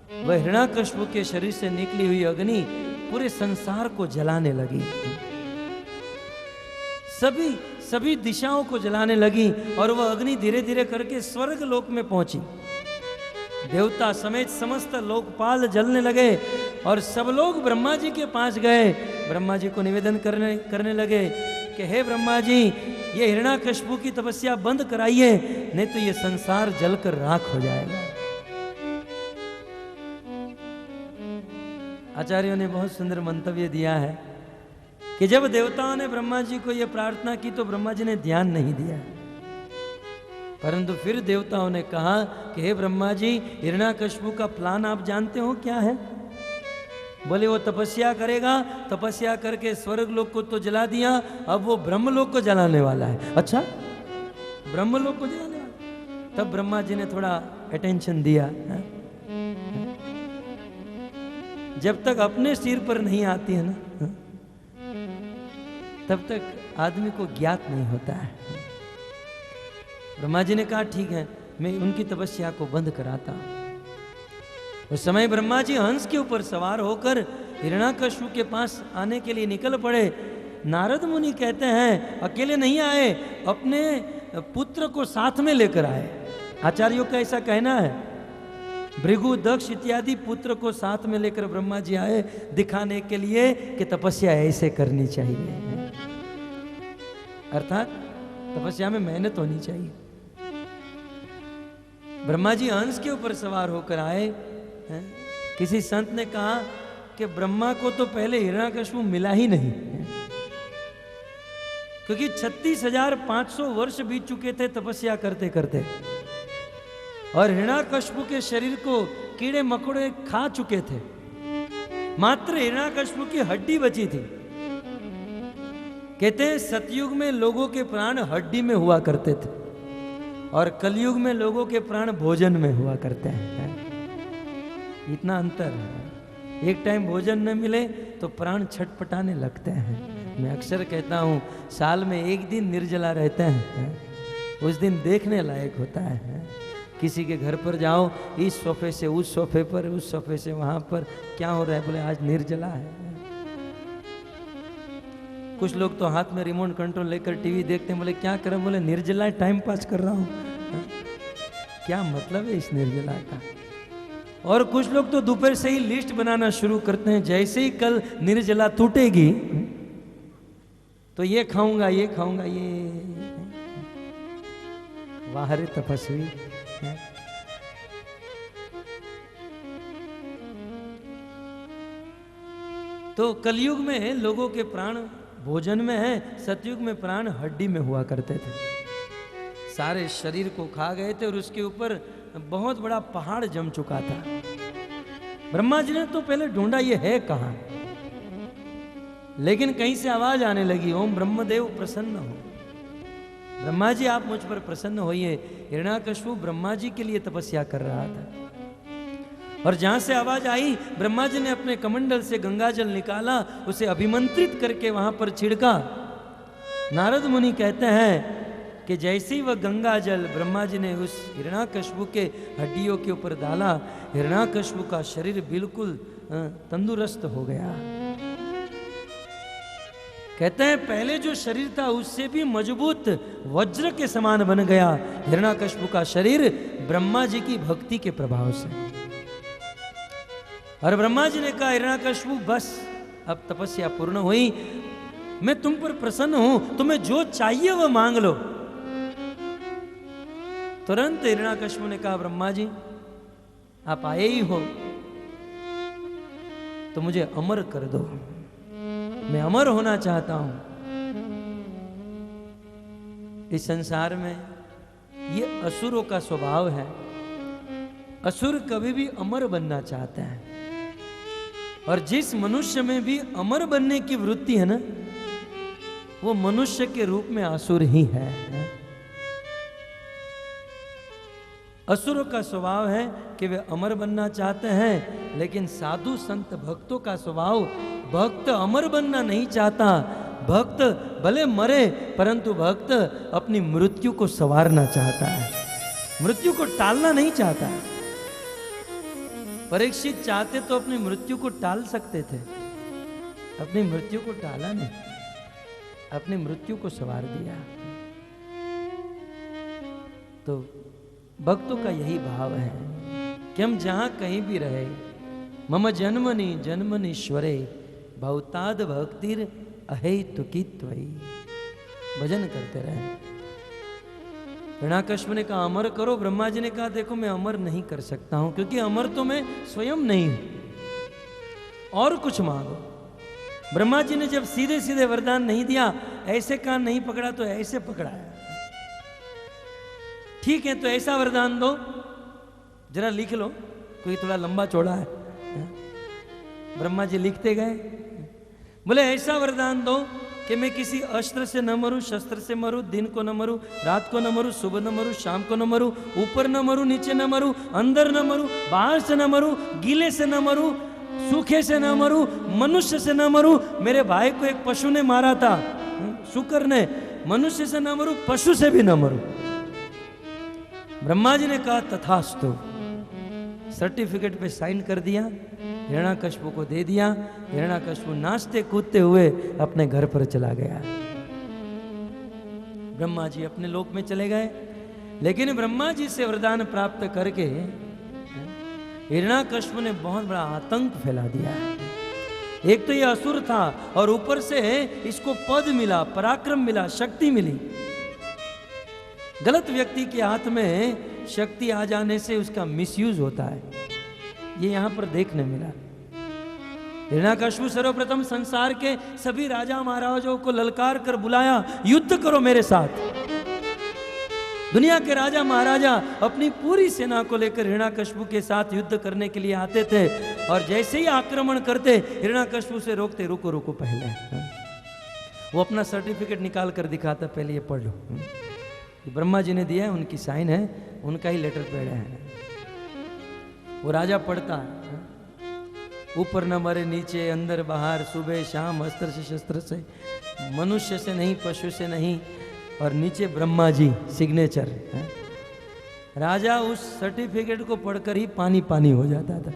वह हिरण्याकश्यप के शरीर से निकली हुई अग्नि पूरे संसार को जलाने लगी, सभी दिशाओं को जलाने लगी और वह अग्नि धीरे धीरे करके स्वर्ग लोक में पहुंची। देवता समेत समस्त लोकपाल जलने लगे और सब लोग ब्रह्मा जी के पास गए। ब्रह्मा जी को निवेदन करने लगे कि हे ब्रह्मा जी, ये हिरण्याकश्यप की तपस्या बंद कराइए, नहीं तो ये संसार जलकर राख हो जाएगा। आचार्यों ने बहुत सुंदर मंतव्य दिया है कि जब देवताओं ने ब्रह्मा जी को यह प्रार्थना की तो ब्रह्मा जी ने ध्यान नहीं दिया, परंतु फिर देवताओं ने कहा कि हे ब्रह्मा जी, हिरण्याकश्यप का प्लान आप जानते हो क्या है? बोले वो तपस्या करेगा, तपस्या करके स्वर्ग लोक को तो जला दिया, अब वो ब्रह्मलोक को जलाने वाला है। अच्छा, ब्रह्मलोक को जलाने वाला? तब ब्रह्मा जी ने थोड़ा अटेंशन दिया है? जब तक अपने सिर पर नहीं आती है ना, तब तक आदमी को ज्ञात नहीं होता है। ब्रह्मा जी ने कहा ठीक है, मैं उनकी तपस्या को बंद कराता हूं। उस समय ब्रह्मा जी हंस के ऊपर सवार होकर हिरण्याकश्यप के पास आने के लिए निकल पड़े। नारद मुनि कहते हैं अकेले नहीं आए, अपने पुत्र को साथ में लेकर आए। आचार्यों का ऐसा कहना है, भृगु, दक्ष इत्यादि पुत्र को साथ में लेकर ब्रह्मा जी आए दिखाने के लिए कि तपस्या ऐसे करनी चाहिए, अर्थात तपस्या में मेहनत होनी चाहिए। ब्रह्मा जी हंस के ऊपर सवार होकर आए हैं? किसी संत ने कहा कि ब्रह्मा को तो पहले हिरण्याकश्यप मिला ही नहीं, क्योंकि 36,500 वर्ष बीत चुके थे तपस्या करते करते, और हिरण्याकश्यप के शरीर को कीड़े मकोड़े खा चुके थे। मात्र हिरण्याकश्यप की हड्डी बची थी। कहते हैं सतयुग में लोगों के प्राण हड्डी में हुआ करते थे और कलयुग में लोगों के प्राण भोजन में हुआ करते हैं। इतना अंतर है। एक टाइम भोजन न मिले तो प्राण छटपटाने लगते हैं। मैं अक्सर कहता हूँ, साल में एक दिन निर्जला रहते हैं, उस दिन देखने लायक होता है। किसी के घर पर जाओ, इस सोफे से उस सोफे पर, उस सोफे से वहाँ पर, क्या हो रहा है? बोले आज निर्जला है। कुछ लोग तो हाथ में रिमोट कंट्रोल लेकर टीवी देखते हैं। बोले क्या करें? बोले निर्जला टाइम पास कर रहा हूँ। क्या मतलब है इस निर्जला का? और कुछ लोग तो दोपहर से ही लिस्ट बनाना शुरू करते हैं, जैसे ही कल निर्जला टूटेगी तो ये खाऊंगा, ये खाऊंगा, ये। वाह रे तपस्वी। तो कलयुग में लोगों के प्राण भोजन में है, सतयुग में प्राण हड्डी में हुआ करते थे। सारे शरीर को खा गए थे और उसके ऊपर बहुत बड़ा पहाड़ जम चुका था। ब्रह्मा जी ने तो पहले ढूंढा ये है कहां, लेकिन कहीं से आवाज आने लगी, ओम ब्रह्मदेव प्रसन्न हो। ब्रह्मा जी आप मुझ पर प्रसन्न होइए। हिरण्याकश्यप ब्रह्मा जी के लिए तपस्या कर रहा था, और जहां से आवाज आई, ब्रह्मा जी ने अपने कमंडल से गंगाजल निकाला, उसे अभिमंत्रित करके वहां पर छिड़का। नारद मुनि कहते हैं कि जैसे ही वह गंगाजल ब्रह्मा जी ने उस हिरण्याकश्यप के हड्डियों के ऊपर डाला, हिरण्याकश्यप का शरीर बिल्कुल तंदुरुस्त हो गया। कहते हैं पहले जो शरीर था उससे भी मजबूत वज्र के समान बन गया हिरण्याकश्यप का शरीर, ब्रह्मा जी की भक्ति के प्रभाव से। और ब्रह्मा जी ने कहा हिरण्याकश्यप बस अब तपस्या पूर्ण हुई, मैं तुम पर प्रसन्न हूं, तुम्हें जो चाहिए वह मांग लो। तुरंत हिरण्याकश्यप ने कहा ब्रह्मा जी आप आए ही हो तो मुझे अमर कर दो, मैं अमर होना चाहता हूं। इस संसार में ये असुरों का स्वभाव है, असुर कभी भी अमर बनना चाहते हैं, और जिस मनुष्य में भी अमर बनने की वृत्ति है ना, वो मनुष्य के रूप में असुर ही है। असुरों का स्वभाव है कि वे अमर बनना चाहते हैं, लेकिन साधु संत भक्तों का स्वभाव, भक्त अमर बनना नहीं चाहता, भक्त भले मरे परंतु भक्त अपनी मृत्यु को संवारना चाहता है, मृत्यु को टालना नहीं चाहता है। परीक्षित चाहते तो अपनी मृत्यु को टाल सकते थे, अपनी मृत्यु को टाला नहीं, अपनी मृत्यु को संवार दिया। तो भक्तों का यही भाव है कि हम जहां कहीं भी रहे, मम जन्मनि जन्मनीश्वरे भवताद भक्तिर अहेतुकी त्वयि, भजन करते रहे। हिरण्याकश्यप ने कहा अमर करो, ब्रह्मा जी ने कहा देखो मैं अमर नहीं कर सकता हूं, क्योंकि अमर तो मैं स्वयं नहीं हूं, और कुछ मांगो। ब्रह्मा जी ने जब सीधे सीधे वरदान नहीं दिया, ऐसे कान नहीं पकड़ा तो ऐसे पकड़ाया। ठीक है तो ऐसा वरदान दो, जरा लिख लो, कोई थोड़ा लंबा चौड़ा है। ब्रह्मा जी लिखते गए, बोले ऐसा वरदान दो कि मैं किसी अस्त्र से न मरूं, शस्त्र से मरूं, दिन को न मरूं, रात को न मरूं, सुबह न मरूं, शाम को न मरूं, ऊपर न मरूं, नीचे न मरूं, अंदर न मरूं, बाहर से न मरूं, गीले से न मरूं, सूखे से न मरूं, मनुष्य से न मरूं। मेरे भाई को एक पशु ने मारा था, शुक्र ने, मनुष्य से न मरूं, पशु से भी न मरूं। ब्रह्मा जी ने कहा तथास्तु, सर्टिफिकेट पे साइन कर दिया, हिरण्याकश्यप को दे दिया। हिरण्याकश्यप नाचते कूदते हुए अपने घर पर चला गया। ब्रह्मा जी अपने लोक में चले गए, लेकिन ब्रह्मा जी से वरदान प्राप्त करके हिरण्याकश्यप ने बहुत बड़ा आतंक फैला दिया। एक तो ये असुर था और ऊपर से इसको पद मिला, पराक्रम मिला, शक्ति मिली। गलत व्यक्ति के हाथ में शक्ति आ जाने से उसका मिसयूज होता है, ये यहां पर देखने मिला। हिरण्याकश्यप सर्वप्रथम संसार के सभी राजा महाराजाओं को ललकार कर बुलाया, युद्ध करो मेरे साथ। दुनिया के राजा महाराजा अपनी पूरी सेना को लेकर हिरण्याकश्यप के साथ युद्ध करने के लिए आते थे, और जैसे ही आक्रमण करते हिरण्याकश्यप से रोकते, रुको रुको पहले। वो अपना सर्टिफिकेट निकाल कर दिखाता, पहले ये पढ़ लो, ब्रह्मा जी ने दिया है, उनकी साइन है, उनका ही लेटर पैड है। वो राजा पढ़ता, ऊपर न मरे नीचे, अंदर बाहर, सुबह शाम, अस्त्र से शस्त्र से, मनुष्य से नहीं, पशु से नहीं, और नीचे ब्रह्मा जी सिग्नेचर। राजा उस सर्टिफिकेट को पढ़कर ही पानी पानी हो जाता था,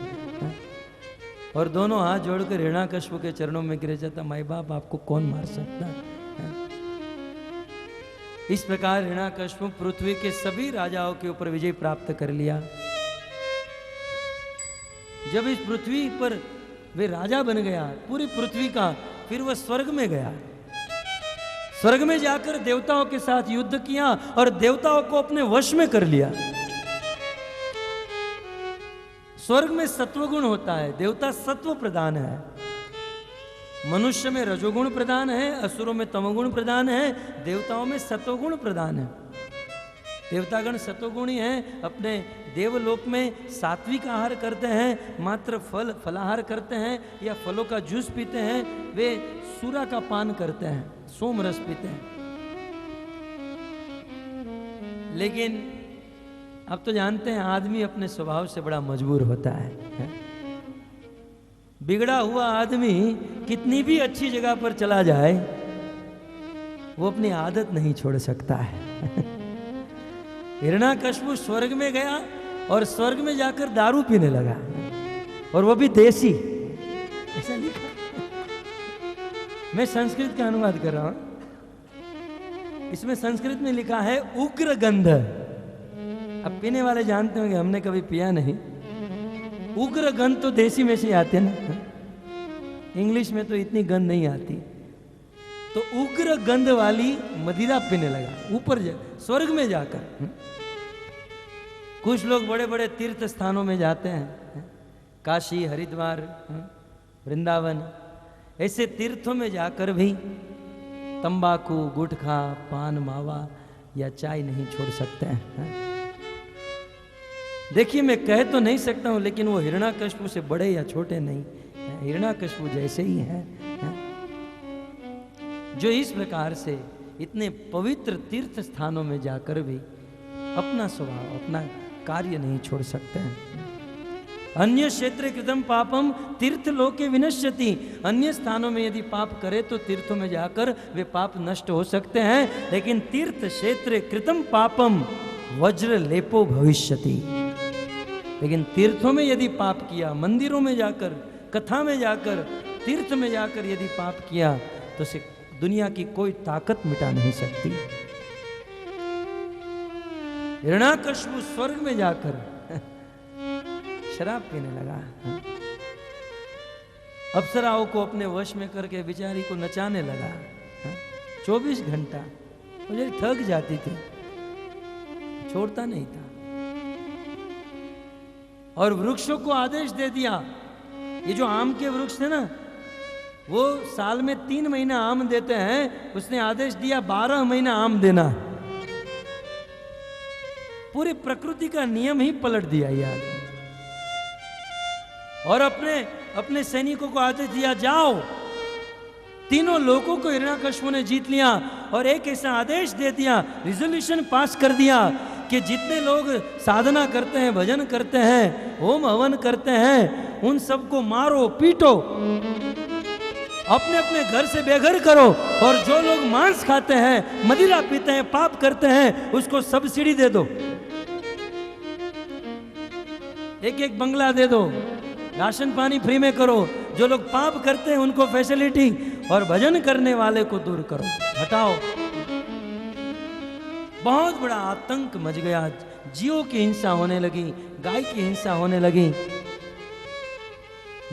और दोनों हाथ जोड़कर हिरण्याकश्यप के चरणों में गिरे जाता, माई बाप आपको कौन मार सकता है। इस प्रकार हिरण्याकश्यप पृथ्वी के सभी राजाओं के ऊपर विजय प्राप्त कर लिया। जब इस पृथ्वी पर वे राजा बन गया पूरी पृथ्वी का, फिर वह स्वर्ग में गया। स्वर्ग में जाकर देवताओं के साथ युद्ध किया और देवताओं को अपने वश में कर लिया। स्वर्ग में सत्वगुण होता है, देवता सत्व प्रधान है, मनुष्य में रजोगुण प्रधान है, असुरों में तमोगुण प्रधान है, देवताओं में सत्वगुण प्रधान है। देवतागण सत्वगुणी हैं, अपने देवलोक में सात्विक आहार करते हैं, मात्र फलाहार करते हैं या फलों का जूस पीते हैं, वे सूरा का पान करते हैं, सोम रस पीते हैं। लेकिन अब तो जानते हैं आदमी अपने स्वभाव से बड़ा मजबूर होता है। बिगड़ा हुआ आदमी कितनी भी अच्छी जगह पर चला जाए, वो अपनी आदत नहीं छोड़ सकता है। हिरण्याकश्यप स्वर्ग में गया और स्वर्ग में जाकर दारू पीने लगा, और वो भी देसी, ऐसा लिखा। मैं संस्कृत का अनुवाद कर रहा हूं, इसमें संस्कृत में लिखा है उग्र गंध। अब पीने वाले जानते होंगे, हमने कभी पिया नहीं। उग्र गंध तो देसी में से आते ना, इंग्लिश में तो इतनी गंध नहीं आती। तो उग्र गंध वाली मदिरा पीने लगा ऊपर स्वर्ग में जाकर। कुछ लोग बड़े बड़े तीर्थ स्थानों में जाते हैं, काशी, हरिद्वार, वृंदावन, ऐसे तीर्थों में जाकर भी तंबाकू, गुटखा, पान, मावा या चाय नहीं छोड़ सकते हैं। देखिए मैं कह तो नहीं सकता हूं, लेकिन वो हिरण्याकश्यप से बड़े या छोटे नहीं, हिरण्याकश्यप जैसे ही हैं, जो इस प्रकार से इतने पवित्र तीर्थ स्थानों में जाकर भी अपना स्वभाव, अपना कार्य नहीं छोड़ सकते हैं। अन्य क्षेत्र कृतम पापम तीर्थ लोके विनश्यति। अन्य स्थानों में यदि पाप करे तो तीर्थों में जाकर वे पाप नष्ट हो सकते हैं, लेकिन तीर्थ क्षेत्र कृतम पापम वज्र लेपो भविष्यति। लेकिन तीर्थों में यदि पाप किया, मंदिरों में जाकर, कथा में जाकर, तीर्थ में जाकर यदि पाप किया तो उसे दुनिया की कोई ताकत मिटा नहीं सकती। हिरण्याकश्यप स्वर्ग में जाकर शराब पीने लगा, अप्सराओं को अपने वश में करके बेचारी को नचाने लगा। 24 घंटा मुझे थक जाती थी, छोड़ता नहीं था। और वृक्षों को आदेश दे दिया, ये जो आम के वृक्ष थे ना, वो साल में 3 महीना आम देते हैं, उसने आदेश दिया 12 महीना आम देना। पूरी प्रकृति का नियम ही पलट दिया यार। और अपने सैनिकों को आदेश दिया, जाओ। तीनों लोगों को हिरण्याकश्यप ने जीत लिया और एक ऐसा आदेश दे दिया, रिजोल्यूशन पास कर दिया कि जितने लोग साधना करते हैं, भजन करते हैं, होम हवन करते हैं, उन सबको मारो, पीटो, अपने अपने घर से बेघर करो। और जो लोग मांस खाते हैं, मदिरा पीते हैं, पाप करते हैं, उसको सब्सिडी दे दो, एक बंगला दे दो, राशन पानी फ्री में करो। जो लोग पाप करते हैं उनको फैसिलिटी, और भजन करने वाले को दूर करो, हटाओ। बहुत बड़ा आतंक मच गया, जीवों की हिंसा होने लगी, गाय की हिंसा होने लगी।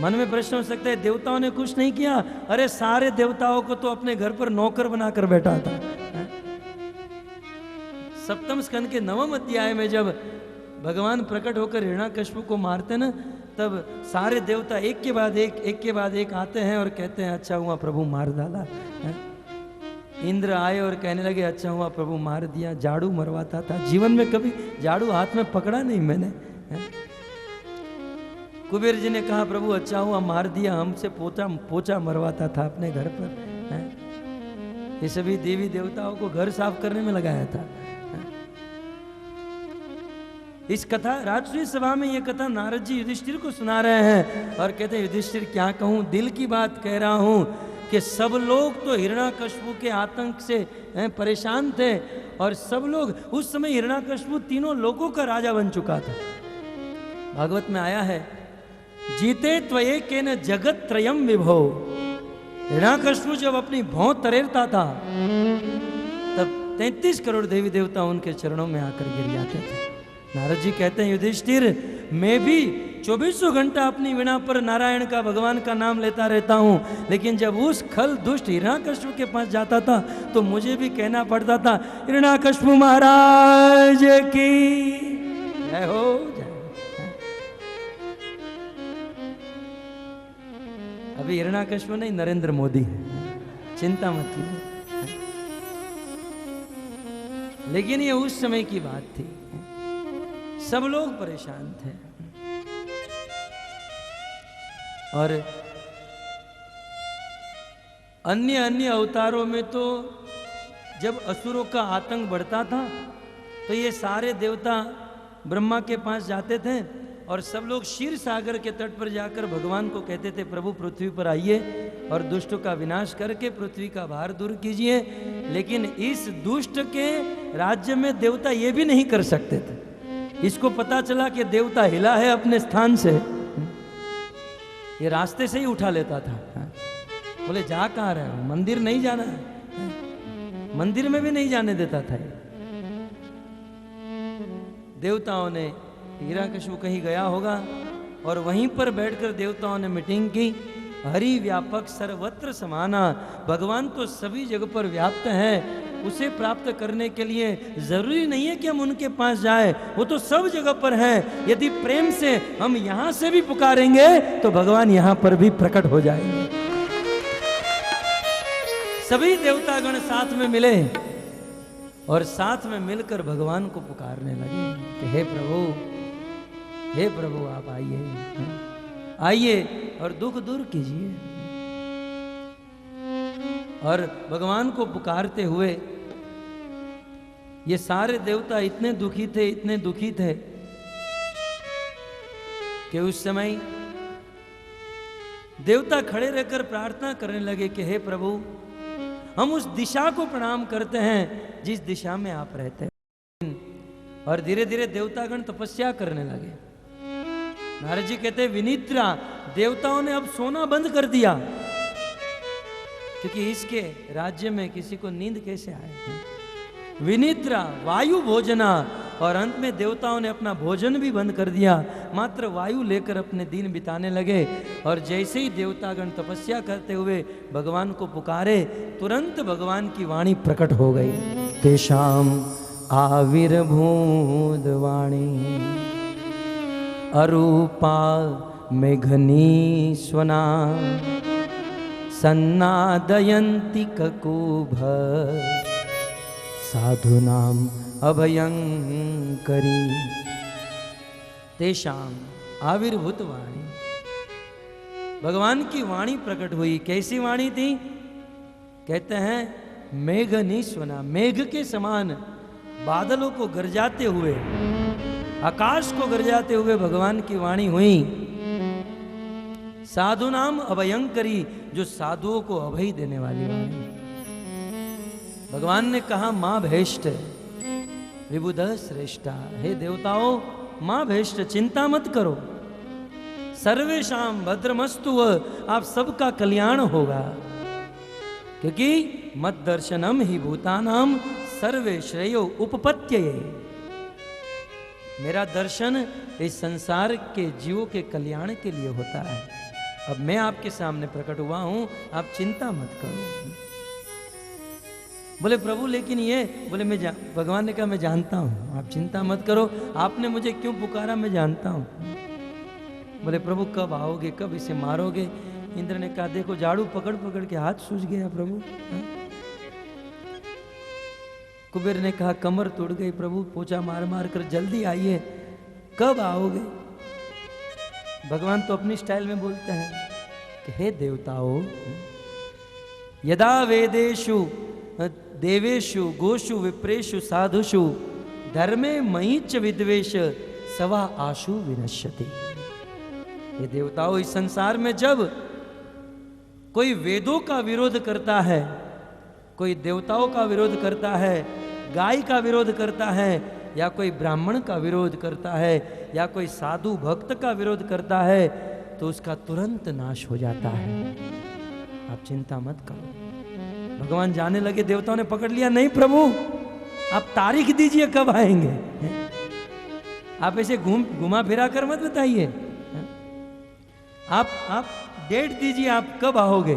मन में प्रश्न हो सकता है, देवताओं ने कुछ नहीं किया? अरे सारे देवताओं को तो अपने घर पर नौकर बनाकर बैठा था। सप्तम स्कंद के 9वें अध्याय में जब भगवान प्रकट होकर हिरण्याकश्यप को मारते ना, तब सारे देवता एक के बाद एक आते हैं और कहते हैं, अच्छा हुआ प्रभु मार डाला। इंद्र आए और कहने लगे, अच्छा हुआ प्रभु मार दिया, झाड़ू मरवाता था, जीवन में कभी झाड़ू हाथ में पकड़ा नहीं मैंने। कुबेर जी ने कहा, प्रभु अच्छा हुआ मार दिया, हमसे पोछा मरवाता था अपने घर पर। ये सभी देवी देवताओं को घर साफ करने में लगाया था। इस कथा, राजसूय सभा में ये कथा नारद जी युधिष्ठिर को सुना रहे हैं और कहते हैं, युधिष्ठिर क्या कहूं, दिल की बात कह रहा हूं कि सब लोग तो हिरण्याकश्यप के आतंक से परेशान थे, और सब लोग उस समय हिरण्याकश्यप तीनों लोगों का राजा बन चुका था। भागवत में आया है, जीते त्वयेकेन जगत त्रयम विभो। हिरण्याकश्यप जब अपनी भौं तरेरता था तब 33 करोड़ देवी देवता उनके चरणों में आकर गिर जाते थे। नारद जी कहते हैं, युधिष्ठिर मैं भी 24 घंटा अपनी वीणा पर नारायण का, भगवान का नाम लेता रहता हूं, लेकिन जब उस खल दुष्ट हिरण्याकश्यप के पास जाता था तो मुझे भी कहना पड़ता था, हिरण्याकश्यप महाराज की जय हो, जय। अभी हिरण्याकश्यप नहीं, नरेंद्र मोदी है, चिंता मत कीजिए। लेकिन ये उस समय की बात थी, सब लोग परेशान थे। और अन्य अवतारों में तो जब असुरों का आतंक बढ़ता था तो ये सारे देवता ब्रह्मा के पास जाते थे और सब लोग क्षीर सागर के तट पर जाकर भगवान को कहते थे, प्रभु पृथ्वी पर आइए और दुष्ट का विनाश करके पृथ्वी का भार दूर कीजिए। लेकिन इस दुष्ट के राज्य में देवता ये भी नहीं कर सकते थे। इसको पता चला कि देवता हिला है अपने स्थान से, ये रास्ते से ही उठा लेता था। बोले जा कहाँ रहे हो, मंदिर नहीं जाना है, मंदिर में भी नहीं जाने देता था। देवताओं ने, हिरण्याकश्यप कहीं गया होगा और वहीं पर बैठकर देवताओं ने मीटिंग की, हरि व्यापक सर्वत्र समाना, भगवान तो सभी जगह पर व्याप्त है, उसे प्राप्त करने के लिए जरूरी नहीं है कि हम उनके पास जाएं, वो तो सब जगह पर है। यदि प्रेम से हम यहां से भी पुकारेंगे तो भगवान यहां पर भी प्रकट हो जाएंगे। सभी देवतागण साथ में मिले और साथ में मिलकर भगवान को पुकारने लगे कि हे प्रभु आप आइए और दुख दूर कीजिए। और भगवान को पुकारते हुए ये सारे देवता इतने दुखी थे कि उस समय देवता खड़े रहकर प्रार्थना करने लगे कि हे प्रभु, हम उस दिशा को प्रणाम करते हैं जिस दिशा में आप रहते हैं। और धीरे धीरे देवतागण तपस्या करने लगे। नारद जी कहते हैं विनिद्रा, देवताओं ने अब सोना बंद कर दिया, क्योंकि इसके राज्य में किसी को नींद कैसे आए। विनिद्रा वायु भोजना, और अंत में देवताओं ने अपना भोजन भी बंद कर दिया, मात्र वायु लेकर अपने दिन बिताने लगे। और जैसे ही देवतागण तपस्या करते हुए भगवान को पुकारे, तुरंत भगवान की वाणी प्रकट हो गई। तेषाम आविर्भूत वाणी अरूपा मेघनीश्वना सन्नादयन्ति ककुभ साधुनाम अभयंकरी। तेषाम आविर्भूत वाणी, भगवान की वाणी प्रकट हुई। कैसी वाणी थी? कहते हैं मेघनीश्वना, मेघ के समान बादलों को गरजाते हुए, आकाश को गरजाते हुए भगवान की वाणी हुई। साधु नाम अभयंकरी, जो साधुओं को अभय देने वाली वाणी। भगवान ने कहा मां भेष्ट विबुध श्रेष्ठा, हे देवताओं मां भेष्ट चिंता मत करो, सर्वेशाम भद्रमस्तु, आप सबका कल्याण होगा, क्योंकि मत दर्शनम ही भूतानाम सर्वे श्रेयो उपपत्त्यये। मेरा दर्शन इस संसार के जीवों के कल्याण के लिए होता है। अब मैं आपके सामने प्रकट हुआ हूं, आप चिंता मत करो। बोले प्रभु लेकिन ये, बोले भगवान ने कहा मैं जानता हूं, आप चिंता मत करो, आपने मुझे क्यों पुकारा मैं जानता हूं। बोले प्रभु कब आओगे, कब इसे मारोगे? इंद्र ने कहा देखो झाड़ू पकड़ पकड़ के हाथ सूज गया प्रभु। कुबेर ने कहा कमर टूट गई प्रभु, पोछा मार मार कर, जल्दी आइए, कब आओगे? भगवान तो अपनी स्टाइल में बोलते हैं कि हे देवताओं, यदा वेदेषु देवेषु गोषु विप्रेषु साधुषु धर्मे मयीच विद्वेष सवा आशु विनश्यति। ये देवताओं, इस संसार में जब कोई वेदों का विरोध करता है, कोई देवताओं का विरोध करता है, गाय का विरोध करता है, या कोई ब्राह्मण का विरोध करता है, या कोई साधु भक्त का विरोध करता है, तो उसका तुरंत नाश हो जाता है। आप चिंता मत करो। भगवान जाने लगे, देवताओं ने पकड़ लिया, नहीं प्रभु आप तारीख दीजिए कब आएंगे, आप ऐसे घुमा फिरा कर मत बताइए, आप डेट दीजिए, आप कब आओगे,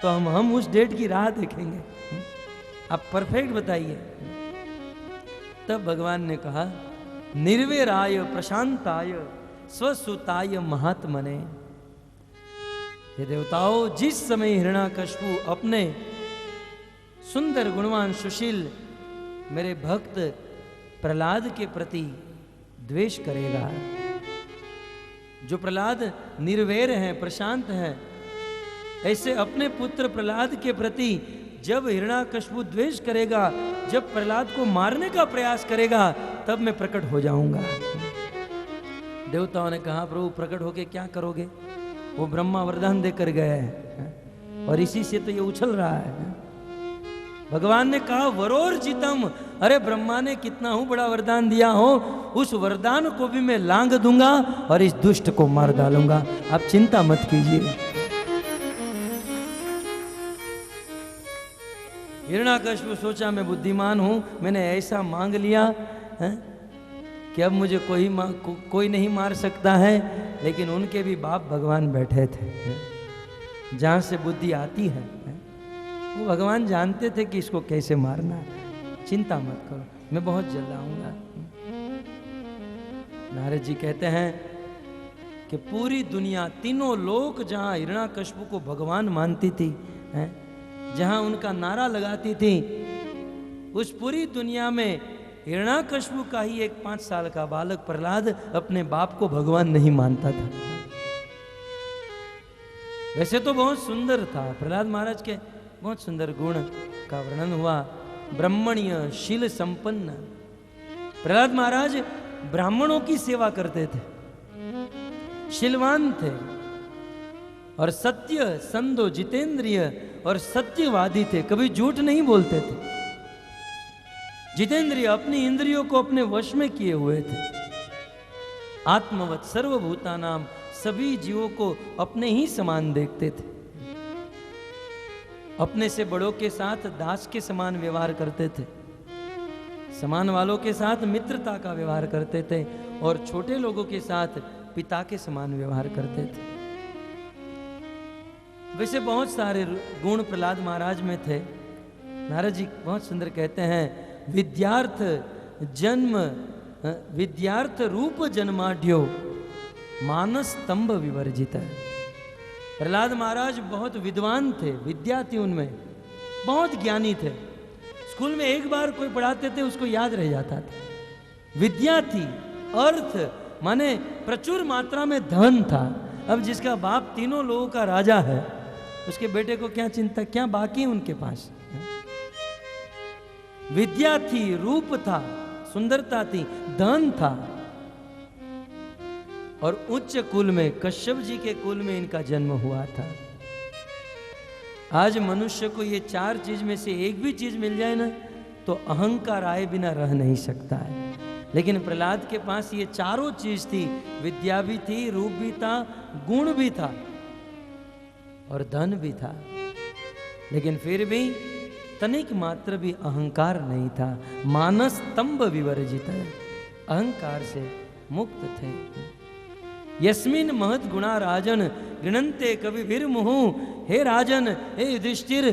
तो हम उस डेट की राह देखेंगे, आप परफेक्ट बताइए। तब भगवान ने कहा निर्वेराय प्रशांताय स्वसुताय महात्मने। ये देवताओं, जिस समय हिरण्याकश्यपु अपने सुंदर गुणवान सुशील मेरे भक्त प्रहलाद के प्रति द्वेष करेगा, जो प्रहलाद निर्वैर हैं, प्रशांत हैं, ऐसे अपने पुत्र प्रहलाद के प्रति जब हिरण्याकश्यपु द्वेष करेगा, जब प्रहलाद को मारने का प्रयास करेगा, तब मैं प्रकट हो जाऊंगा। देवताओं ने कहा प्रभु प्रकट होके क्या करोगे? वो ब्रह्मा वरदान देकर गए हैं और इसी से तो ये उछल रहा है। भगवान ने कहा वरोर्जितम, अरे ब्रह्मा ने कितना हूं बड़ा वरदान दिया हो, उस वरदान को भी मैं लांग दूंगा और इस दुष्ट को मार डालूंगा, आप चिंता मत कीजिए। हिरण्याकश्यप सोचा मैं बुद्धिमान हूं, मैंने ऐसा मांग लिया है कि अब मुझे कोई नहीं मार सकता है। लेकिन उनके भी बाप भगवान बैठे थे, जहां से बुद्धि आती है वो भगवान जानते थे कि इसको कैसे मारना है। चिंता मत करो, मैं बहुत जल्द आऊंगा। नारद जी कहते हैं कि पूरी दुनिया, तीनों लोक जहां हिरण्याकश्यप को भगवान मानती थी, जहां उनका नारा लगाती थी, उस पूरी दुनिया में हिरण्याकश्यप का ही एक 5 साल का बालक प्रहलाद अपने बाप को भगवान नहीं मानता था। वैसे तो बहुत सुंदर था, प्रहलाद महाराज के बहुत सुंदर गुण का वर्णन हुआ। ब्राह्मणीय शील संपन्न प्रहलाद महाराज ब्राह्मणों की सेवा करते थे, शीलवान थे और सत्य संदो जितेंद्रिय और सत्यवादी थे, कभी झूठ नहीं बोलते थे। जितेंद्रिय, अपनी इंद्रियों को अपने वश में किए हुए थे। आत्मवत सर्वभूतानाम, सभी जीवों को अपने ही समान देखते थे। अपने से बड़ों के साथ दास के समान व्यवहार करते थे, समान वालों के साथ मित्रता का व्यवहार करते थे, और छोटे लोगों के साथ पिता के समान व्यवहार करते थे। वैसे बहुत सारे गुण प्रहलाद महाराज में थे। नारद जी बहुत सुंदर कहते हैं, विद्यार्थ रूप जन्माढ्यो मानस स्तंभ विवर्जित। प्रहलाद महाराज बहुत विद्वान थे, विद्या थी उनमें, बहुत ज्ञानी थे। स्कूल में एक बार कोई पढ़ाते थे उसको याद रह जाता था। विद्या थी, अर्थ माने प्रचुर मात्रा में धन था। अब जिसका बाप तीनों लोगों का राजा है, उसके बेटे को क्या चिंता, क्या बाकी है उनके पास। विद्या थी, रूप था, सुंदरता थी, धन था, और उच्च कुल में, कश्यप जी के कुल में इनका जन्म हुआ था। आज मनुष्य को ये चार चीज में से एक भी चीज मिल जाए ना, तो अहंकार आए बिना रह नहीं सकता है। लेकिन प्रहलाद के पास ये चारों चीज थी, विद्या भी थी, रूप भी था, गुण भी था, और धन भी था। लेकिन फिर भी तनिक मात्र भी अहंकार नहीं था। मानस स्तंभ विवर्जित, अहंकार से मुक्त थे। यस्मिन महत गुणा राजन गृणन्ते कवि विरमुहु। हे राजन, हे युधिष्ठिर,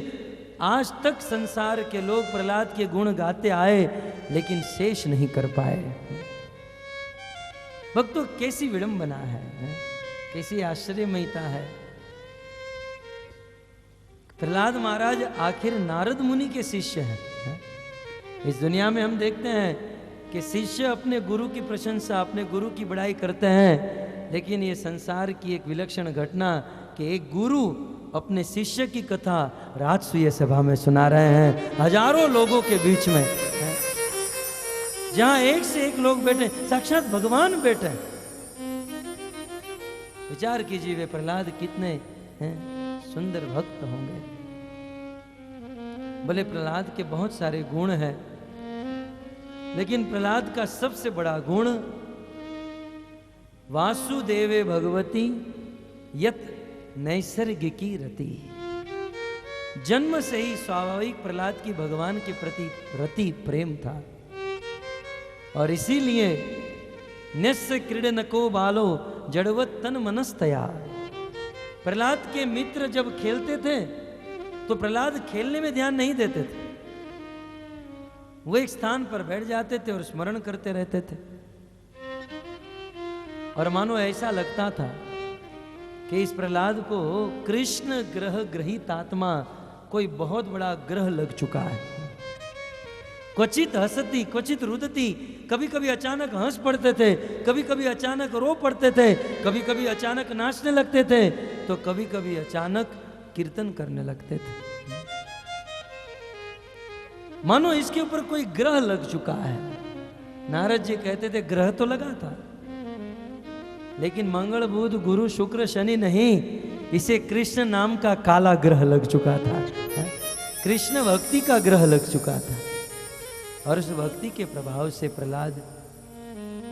आज तक संसार के लोग प्रहलाद के गुण गाते आए, लेकिन शेष नहीं कर पाए। भक्तों, कैसी विडंबना है, कैसी आश्चर्यमयता है। प्रहलाद महाराज आखिर नारद मुनि के शिष्य हैं। इस दुनिया में हम देखते हैं कि शिष्य अपने गुरु की प्रशंसा, अपने गुरु की बड़ाई करते हैं, लेकिन ये संसार की एक विलक्षण घटना कि एक गुरु अपने शिष्य की कथा राजसूय सभा में सुना रहे हैं, हजारों लोगों के बीच में, जहां एक से एक लोग बैठे, साक्षात भगवान बैठे। विचार कीजिए, वे प्रहलाद कितने सुंदर भक्त होंगे। भले प्रहलाद के बहुत सारे गुण हैं, लेकिन प्रहलाद का सबसे बड़ा गुण वासुदेवे भगवती यत नैसर्गिकी रति। जन्म से ही स्वाभाविक प्रहलाद की भगवान के प्रति रति प्रेम था, और इसीलिए निस्य क्रीडनको बालो जड़वत तन मनस्तया। प्रहलाद के मित्र जब खेलते थे तो प्रहलाद खेलने में ध्यान नहीं देते थे, वो एक स्थान पर बैठ जाते थे और स्मरण करते रहते थे। और मानो ऐसा लगता था कि इस प्रहलाद को कृष्ण ग्रह ग्रहित आत्मा कोई बहुत बड़ा ग्रह लग चुका है। क्वचित हंसती क्वचित रुदती, कभी कभी अचानक हंस पड़ते थे, कभी कभी अचानक रो पड़ते थे, कभी कभी अचानक नाचने लगते थे, तो कभी कभी अचानक कीर्तन करने लगते थे। मानो इसके ऊपर कोई ग्रह लग चुका है। नारद जी कहते थे ग्रह तो लगा था, लेकिन मंगल बुध गुरु शुक्र शनि नहीं, इसे कृष्ण नाम का काला ग्रह लग चुका था। कृष्ण भक्ति का ग्रह लग चुका था, और उस भक्ति के प्रभाव से प्रहलाद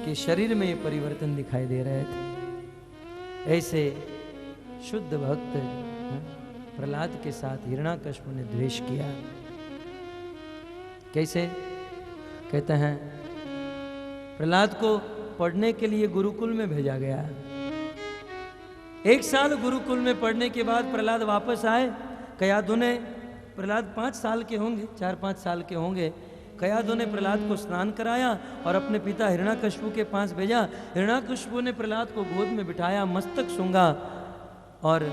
के शरीर में ये परिवर्तन दिखाई दे रहे थे। ऐसे शुद्ध भक्त प्रहलाद के साथ हिरण्याकश्यप ने द्वेष किया। कैसे? कहते हैं प्रहलाद को पढ़ने के लिए गुरुकुल में भेजा गया। एक साल गुरुकुल में पढ़ने के बाद प्रहलाद वापस आए। कयाधु ने, प्रहलाद 5 साल के होंगे, 4-5 साल के होंगे, कयाधु ने प्रहलाद को स्नान कराया और अपने पिता हिरण्याकश्यप के पास भेजा। हिरण्याकश्यप ने प्रहलाद को गोद में बिठाया, मस्तक सूंघा और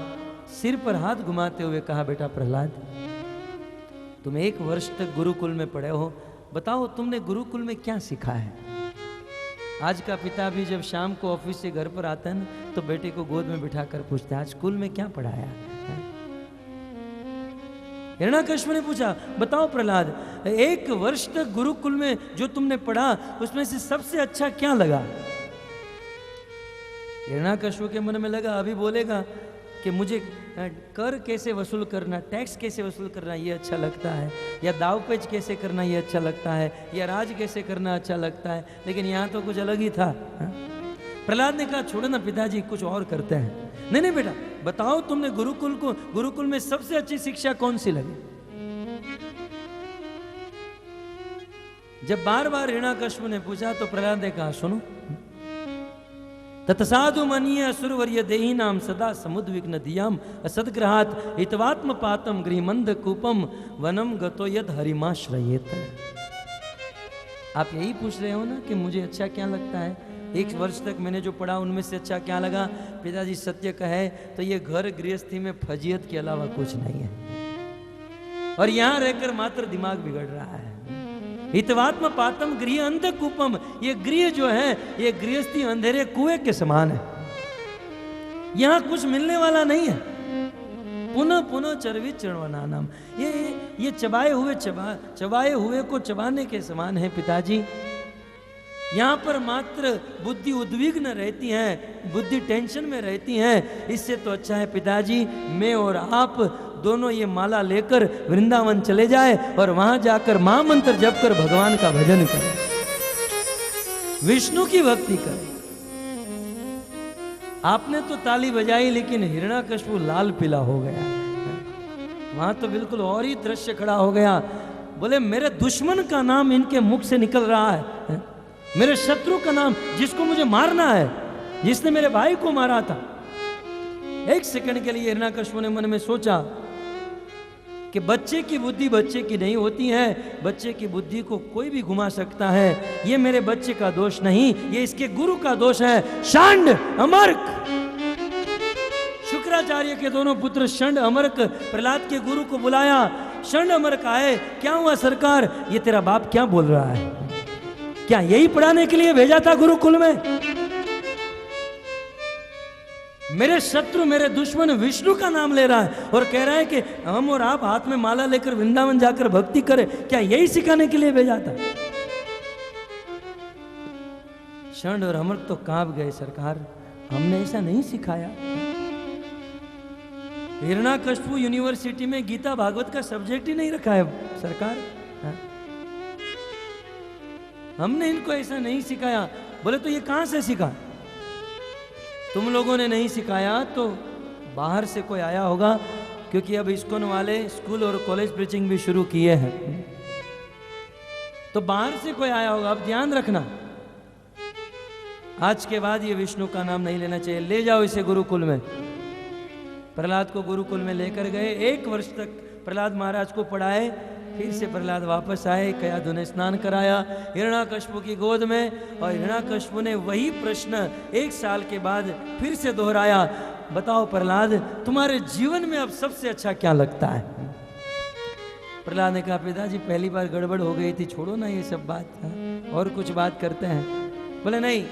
सिर पर हाथ घुमाते हुए कहा, बेटा प्रहलाद, तुम 1 वर्ष तक गुरुकुल में पढ़े हो, बताओ तुमने गुरुकुल में क्या सीखा है? आज का पिता भी जब शाम को ऑफिस से घर पर आता है ना, तो बेटे को गोद में बिठाकर पूछता है, आज स्कूल में क्या पढ़ाया? हिरण्याकश्यप ने पूछा, बताओ प्रहलाद, 1 वर्ष तक गुरुकुल में जो तुमने पढ़ा, उसमें से सबसे अच्छा क्या लगा? हिरण्याकश्यप के मन में लगा अभी बोलेगा कि मुझे कर कैसे वसूल करना, टैक्स कैसे वसूल करना ये अच्छा लगता है, या दाव पेच कैसे करना ये अच्छा लगता है, या राज कैसे करना अच्छा लगता है, लेकिन यहाँ तो कुछ अलग ही था। प्रहलाद ने कहा छोड़ो ना पिताजी, कुछ और करते हैं। नहीं नहीं बेटा, बताओ तुमने गुरुकुल में सबसे अच्छी शिक्षा कौन सी लगी? जब बार बार हिरण्याकश्यप ने पूछा तो प्रहलाद ने कहा सुनो, तत्साधु मनीय असुरवर्य देही नाम सदा समुद्विग्न दियाम असदग्रहात हितवात्म पातम गृहमंद कूपम वनम गतो यद हरिमाश्रयेत। आप यही पूछ रहे हो ना कि मुझे अच्छा क्या लगता है? 1 वर्ष तक मैंने जो पढ़ा उनमें से अच्छा क्या लगा? पिताजी सत्य कहे तो ये घर गृहस्थी में फजीयत के अलावा कुछ नहीं है, और यहां रहकर मात्र दिमाग बिगड़ रहा है। हितवात्म पातम गृह अंध कूपम, ये गृह जो है ये गृहस्थी अंधेरे कुएं के समान है, यहां कुछ मिलने वाला नहीं है। पुनः पुनः चरवी चरवना नाम, ये चबाए हुए को चबाने के समान है पिताजी। यहाँ पर मात्र बुद्धि उद्विग्न रहती है, बुद्धि टेंशन में रहती है। इससे तो अच्छा है पिताजी मैं और आप दोनों ये माला लेकर वृंदावन चले जाए और वहां जाकर महामंत्र जप कर भगवान का भजन करें, विष्णु की भक्ति करें। आपने तो ताली बजाई लेकिन हिरण्याकश्यप लाल पीला हो गया। वहां तो बिल्कुल और ही दृश्य खड़ा हो गया। बोले मेरे दुश्मन का नाम इनके मुख से निकल रहा है, मेरे शत्रु का नाम, जिसको मुझे मारना है, जिसने मेरे भाई को मारा था। 1 सेकंड के लिए हिरण्याकश्यप ने मन में सोचा कि बच्चे की बुद्धि बच्चे की नहीं होती है, बच्चे की बुद्धि को कोई भी घुमा सकता है। ये मेरे बच्चे का दोष नहीं, ये इसके गुरु का दोष है। षंड अमर्क, शुक्राचार्य के दोनों पुत्र षंड अमर्क प्रहलाद के गुरु को बुलाया। षंड अमर्क आए, क्या हुआ सरकार? ये तेरा बाप क्या बोल रहा है? क्या यही पढ़ाने के लिए भेजा था गुरुकुल में? मेरे शत्रु मेरे दुश्मन विष्णु का नाम ले रहा है और कह रहा है कि हम और आप हाथ में माला लेकर वृंदावन जाकर भक्ति करें, क्या यही सिखाने के लिए भेजा था? षंड और अमर तो कांप गए, सरकार हमने ऐसा नहीं सिखाया। हिरण्याकश्यप यूनिवर्सिटी में गीता भागवत का सब्जेक्ट ही नहीं रखा है सरकार, हमने इनको ऐसा नहीं सिखाया। बोले तो ये कहां से सीखा? तुम लोगों ने नहीं सिखाया तो बाहर से कोई आया होगा, क्योंकि अब इस्कॉन वाले स्कूल और कॉलेज प्रीचिंग भी शुरू किए हैं, तो बाहर से कोई आया होगा। अब ध्यान रखना, आज के बाद ये विष्णु का नाम नहीं लेना चाहिए। ले जाओ इसे गुरुकुल में। प्रहलाद को गुरुकुल में लेकर गए। 1 वर्ष तक प्रहलाद महाराज को पढ़ाए। फिर से प्रहलाद वापस आए, कयाधु ने स्नान कराया हिरण्याकश्यप की गोद में, और हिरण्याकश्यप ने वही प्रश्न 1 साल के बाद फिर से दोहराया। बताओ प्रहलाद, तुम्हारे जीवन में अब सबसे अच्छा क्या लगता है? प्रहलाद ने कहा पिताजी पहली बार गड़बड़ हो गई थी, छोड़ो ना ये सब बात, और कुछ बात करते हैं। बोले नहीं,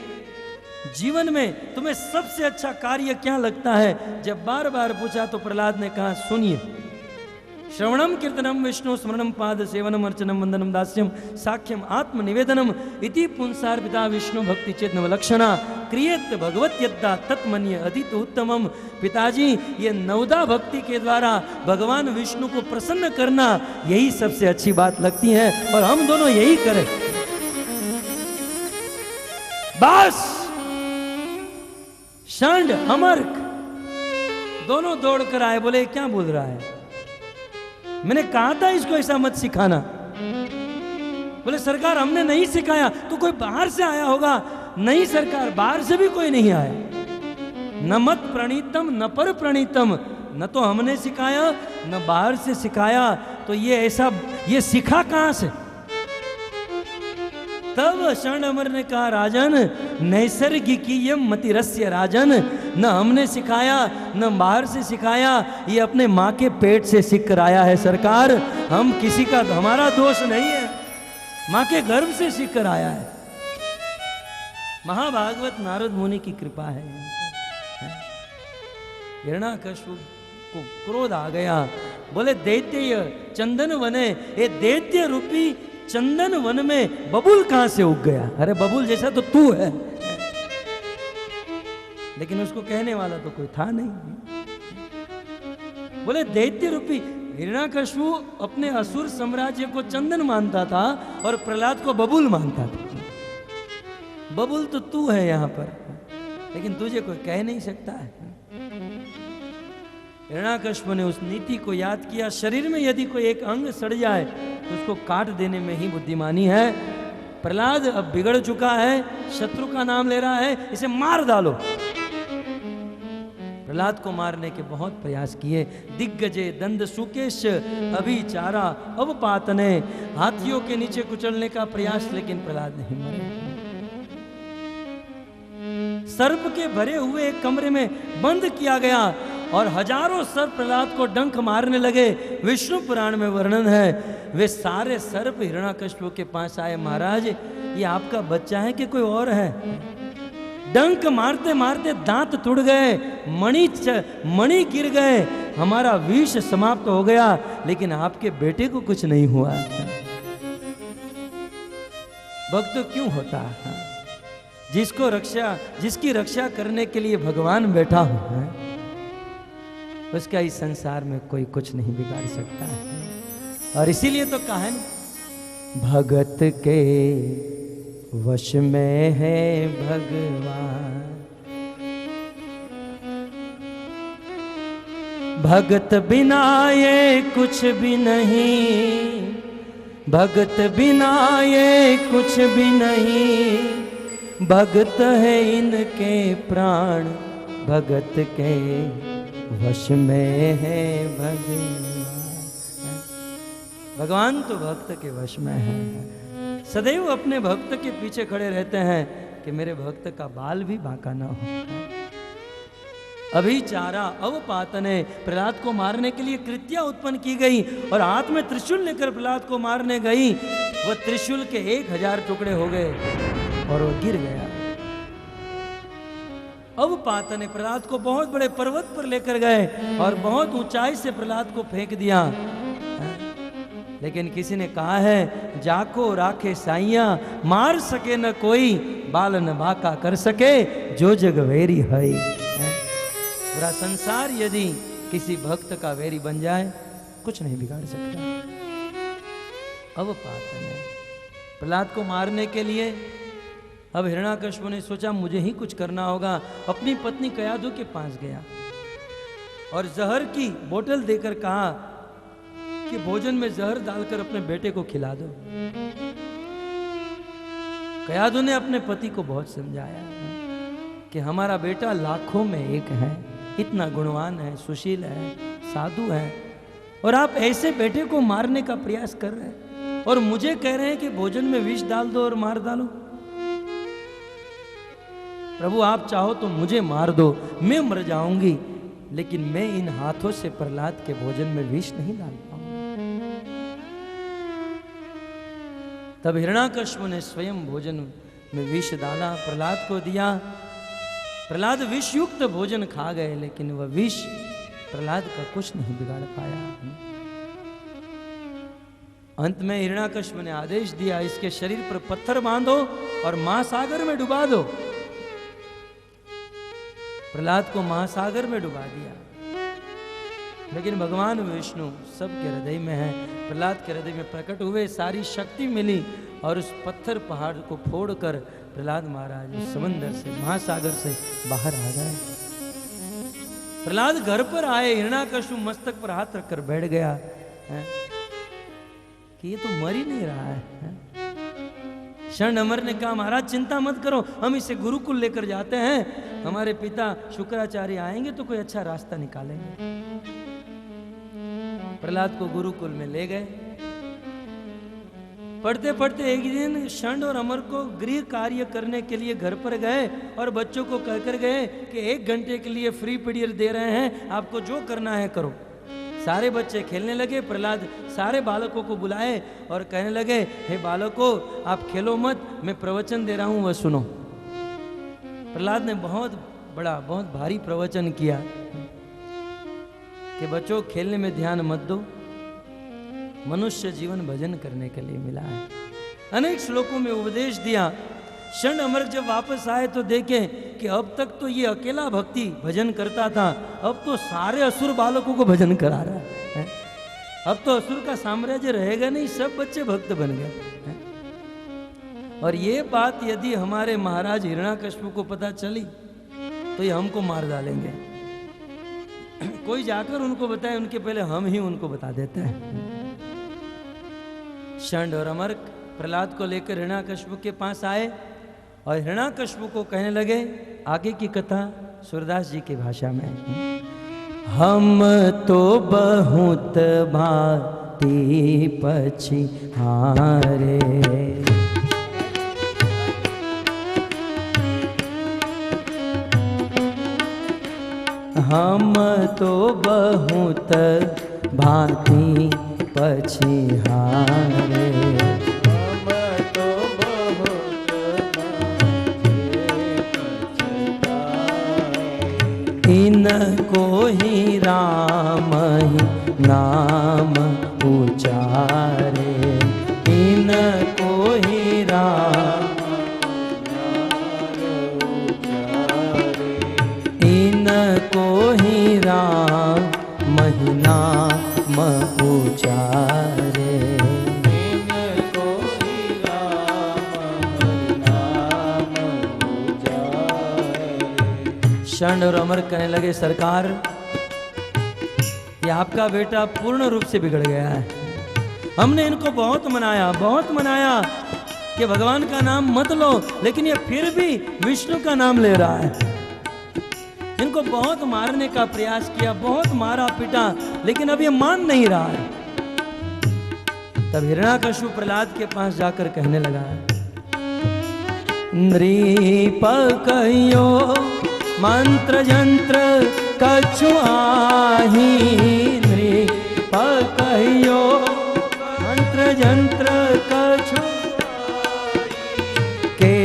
जीवन में तुम्हें सबसे अच्छा कार्य क्या लगता है? जब बार बार पूछा तो प्रहलाद ने कहा सुनिए, श्रवणम कीर्तनम विष्णु स्मरणम पाद सेवनम अर्चनम वंदनम दास्यम साख्यम आत्म निवेदनम इति पुंसार्पिता विष्णु भक्ति चेतनव लक्षणा क्रियेत भगवत यद्दा तत्मन्य अदित उत्तमम। पिताजी ये 9दा भक्ति के द्वारा भगवान विष्णु को प्रसन्न करना, यही सबसे अच्छी बात लगती है, और हम दोनों यही करें। बस षंड अमर्क दोनों दौड़ कर आए। बोले क्या बोल रहा है? मैंने कहा था इसको ऐसा मत सिखाना। बोले सरकार हमने नहीं सिखाया, तो कोई बाहर से आया होगा। नहीं सरकार, बाहर से भी कोई नहीं आया। न मत प्रणीतम न पर प्रणीतम, न तो हमने सिखाया न बाहर से सिखाया, तो ये सिखा कहां से? तब षंड अमर ने कहा राजन नैसर्गिकीय मतिरस्य राजन, न हमने सिखाया न बाहर से सिखाया, ये अपने माँ के पेट से सीख कर आया है सरकार। हम किसी का, हमारा दोष नहीं है, माँ के गर्भ से सीख कर आया है। महाभागवत नारद मुनि की कृपा है। हिरण्याकश्यप को क्रोध आ गया। बोले दैत्य चंदन वने, ये दैत्य रूपी चंदन वन में बबूल कहां से उग गया? अरे बबूल जैसा तो तू है, लेकिन उसको कहने वाला तो कोई था नहीं। बोले दैत्य रूपी, हिरण्याकश्यप अपने असुर साम्राज्य को चंदन मानता था और प्रहलाद को बबूल मानता था। बबूल तो तू है यहां पर। लेकिन तुझे कोई कह नहीं सकता है। हिरण्याकश्यप ने उस नीति को याद किया, शरीर में यदि कोई एक अंग सड़ जाए तो उसको काट देने में ही बुद्धिमानी है। प्रहलाद अब बिगड़ चुका है, शत्रु का नाम ले रहा है, इसे मार डालो। प्रहलाद को मारने के बहुत प्रयास किए। दिग्गजे दंड सुकेश अभिचारा अवपातने, हाथियों के नीचे कुचलने का प्रयास, लेकिन प्रहलाद नहीं मरे। सर्प के भरे हुए एक कमरे में बंद किया गया और हजारों सर्प प्रहलाद को डंक मारने लगे। विष्णु पुराण में वर्णन है, वे सारे सर्प हिरण्याकश्यप के पास आए, महाराज ये आपका बच्चा है कि कोई और है? डंक मारते मारते दांत टूट गए, मणि गिर गए, हमारा विष समाप्त हो गया, लेकिन आपके बेटे को कुछ नहीं हुआ। भक्त क्यों होता है? जिसकी रक्षा करने के लिए भगवान बैठा हो, उसका इस संसार में कोई कुछ नहीं बिगाड़ सकता है। और इसीलिए तो कहा है, भगत के वश में है भगवान, भगत बिना ये कुछ भी नहीं, भगत बिना ये कुछ भी नहीं, भगत है इनके प्राण, भगत के वश में है भगवान। भगवान तो भक्त के वश में है, सदैव अपने भक्त के पीछे खड़े रहते हैं कि मेरे भक्त का बाल भी बांका ना हो। अभिचारा अवपातने, प्रहलाद को मारने के लिए कृत्या उत्पन्न की गई और हाथ में त्रिशूल लेकर प्रहलाद को मारने गई। वह त्रिशूल के 1000 टुकड़े हो गए और वो गिर गया। अवपातने प्रहलाद को बहुत बड़े पर्वत पर लेकर गए और बहुत ऊंचाई से प्रहलाद को फेंक दिया। लेकिन किसी ने कहा है, जाको राखे साइया, मार सके न कोई, बाल न बाका कर सके, जो जग वेरी है। पूरा संसार यदि किसी भक्त का वेरी बन जाए, कुछ नहीं बिगाड़ सकता। अवपातने प्रहलाद को मारने के लिए अब हिरण्याकश्यप ने सोचा मुझे ही कुछ करना होगा। अपनी पत्नी कयाधु के पास गया और जहर की बोतल देकर कहा कि भोजन में जहर डालकर अपने बेटे को खिला दो। कयाधु ने अपने पति को बहुत समझाया कि हमारा बेटा लाखों में एक है, इतना गुणवान है, सुशील है, साधु है, और आप ऐसे बेटे को मारने का प्रयास कर रहे हैं और मुझे कह रहे हैं कि भोजन में विष डाल दो और मार डालो। प्रभु आप चाहो तो मुझे मार दो, मैं मर जाऊंगी, लेकिन मैं इन हाथों से प्रहलाद के भोजन में विष नहीं डाल पाऊंगा। तब हिरण्याकश्यप ने स्वयं भोजन में विष डाला, प्रहलाद को दिया। प्रहलाद विष युक्त भोजन खा गए, लेकिन वह विष प्रहलाद का कुछ नहीं बिगाड़ पाया। अंत में हिरण्याकश्यप ने आदेश दिया, इसके शरीर पर पत्थर बांधो और महासागर में डुबा दो। प्रहलाद को महासागर में डुबा दिया। लेकिन भगवान विष्णु सबके हृदय में है, प्रहलाद के हृदय में प्रकट हुए, सारी शक्ति मिली और उस पत्थर पहाड़ को फोड़कर प्रहलाद महाराज उस समंदर से, महासागर से बाहर आ गए। प्रहलाद घर पर आए, हिरण्याकश्यप मस्तक पर हाथ रखकर बैठ गया है कि ये तो मर ही नहीं रहा है। शरण अमर ने कहा, महाराज चिंता मत करो, हम इसे गुरुकुल लेकर जाते हैं, हमारे पिता शुक्राचार्य आएंगे तो कोई अच्छा रास्ता निकालेंगे। प्रहलाद को गुरुकुल में ले गए। पढ़ते पढ़ते एक दिन शंड और अमर को गृह कार्य करने के लिए घर पर गए और बच्चों को कहकर गए कि 1 घंटे के लिए फ्री पीरियड दे रहे हैं, आपको जो करना है करो। सारे बच्चे खेलने लगे। प्रहलाद सारे बालकों को बुलाए और कहने लगे, हे बालकों आप खेलो मत, मैं प्रवचन दे रहा हूं, वह सुनो। प्रहलाद ने बहुत भारी प्रवचन किया कि बच्चों खेलने में ध्यान मत दो, मनुष्य जीवन भजन करने के लिए मिला है। अनेक श्लोकों में उपदेश दिया। शंड अमर जब वापस आए तो देखे कि अब तक तो ये अकेला भक्ति भजन करता था, अब तो सारे असुर बालकों को भजन करा रहा है। अब तो असुर का साम्राज्य रहेगा नहीं, सब बच्चे भक्त बन गए। और ये बात यदि हमारे महाराज हिरण्याकश्यप को पता चली तो ये हमको मार डालेंगे। कोई जाकर उनको बताए, उनके पहले हम ही उनको बता देते हैं। षंड और अमर प्रहलाद को लेकर हिरण्याकश्यप के पास आए और हिरण्याकश्यप को कहने लगे, आगे की कथा सूरदास जी की भाषा में। हम तो बहुत भांति पछिहारे, हम तो बहुत भांति पछिहारे, इनको ही राम ही नाम उचारे, इनको ही राम उचारे, इनको ही राम ही नाम उचारे, इनको ही राम नाम उचारे। षंड और अमर कहने लगे, सरकार ये आपका बेटा पूर्ण रूप से बिगड़ गया है। हमने इनको बहुत मनाया कि भगवान का नाम मत लो, लेकिन ये फिर भी विष्णु का नाम ले रहा है। इनको बहुत मारने का प्रयास किया, बहुत मारा पीटा, लेकिन अब ये मान नहीं रहा है। तब हिरण्याकश्यप प्रहलाद के पास जाकर कहने लगा, नृप कहियो मंत्र जंत्र कछु आही, नृप कहियो मंत्र जंत्र कछु के